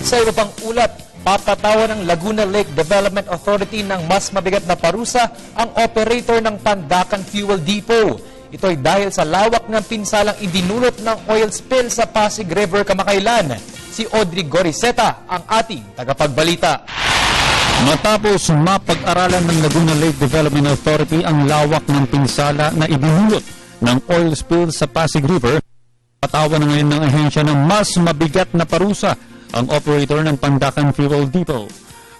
Sa iba pang ulat, papatawan ng Laguna Lake Development Authority ng mas mabigat na parusa ang operator ng Pandacan Fuel Depot. Ito ay dahil sa lawak ng pinsalang idinulot ng oil spill sa Pasig River kamakailan. Si Audrey Goriseta ang ating tagapagbalita. Matapos mapag-aralan ng Laguna Lake Development Authority ang lawak ng pinsala na idinulot ng oil spill sa Pasig River, patawan na ngayon ng ahensya ng mas mabigat na parusa ang operator ng Pandacan Fuel Depot.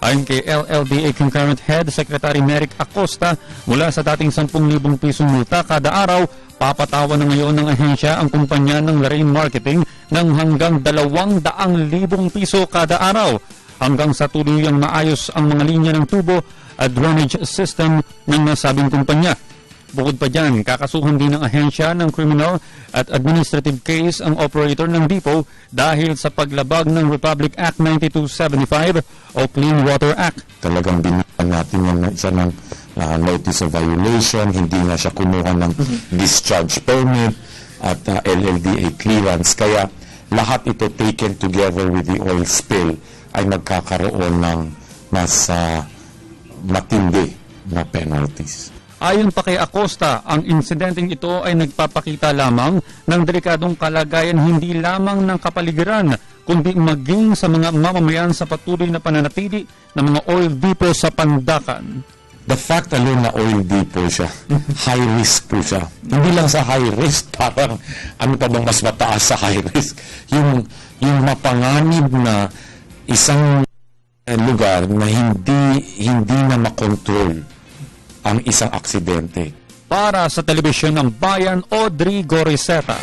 Ayon kay LLDA Concurrent Head Secretary Merrick Acosta, mula sa dating 10,000 pisong multa kada araw, papatawan na ngayon ng ahensya ang kumpanya ng Lorraine Marketing ng hanggang 200,000 piso kada araw, hanggang sa tuluyang maayos ang mga linya ng tubo at drainage system ng nasabing kumpanya. Bukod pa dyan, kakasuhan din ng ahensya ng criminal at administrative case ang operator ng depot dahil sa paglabag ng Republic Act 9275 o Clean Water Act. Talagang binigyan natin yan na isa ng notice of violation, hindi na siya kumuha ng discharge permit at LLDA clearance. Kaya lahat ito taken together with the oil spill ay magkakaroon ng mas matindi na penalties. Ayon pa kay Acosta, ang insidenteng ito ay nagpapakita lamang ng delikadong kalagayan hindi lamang ng kapaligiran, kundi maging sa mga mamamayan sa patuloy na pananatili ng mga oil depot sa Pandacan. The fact alone na oil depot siya, high risk po siya. Hindi lang sa high risk, parang ano pa bang mas mataas sa high risk? Yung mapanganib na isang lugar na hindi na makontrol ang isang aksidente. Para sa Telebisyon ng Bayan, Audrey Goriseta.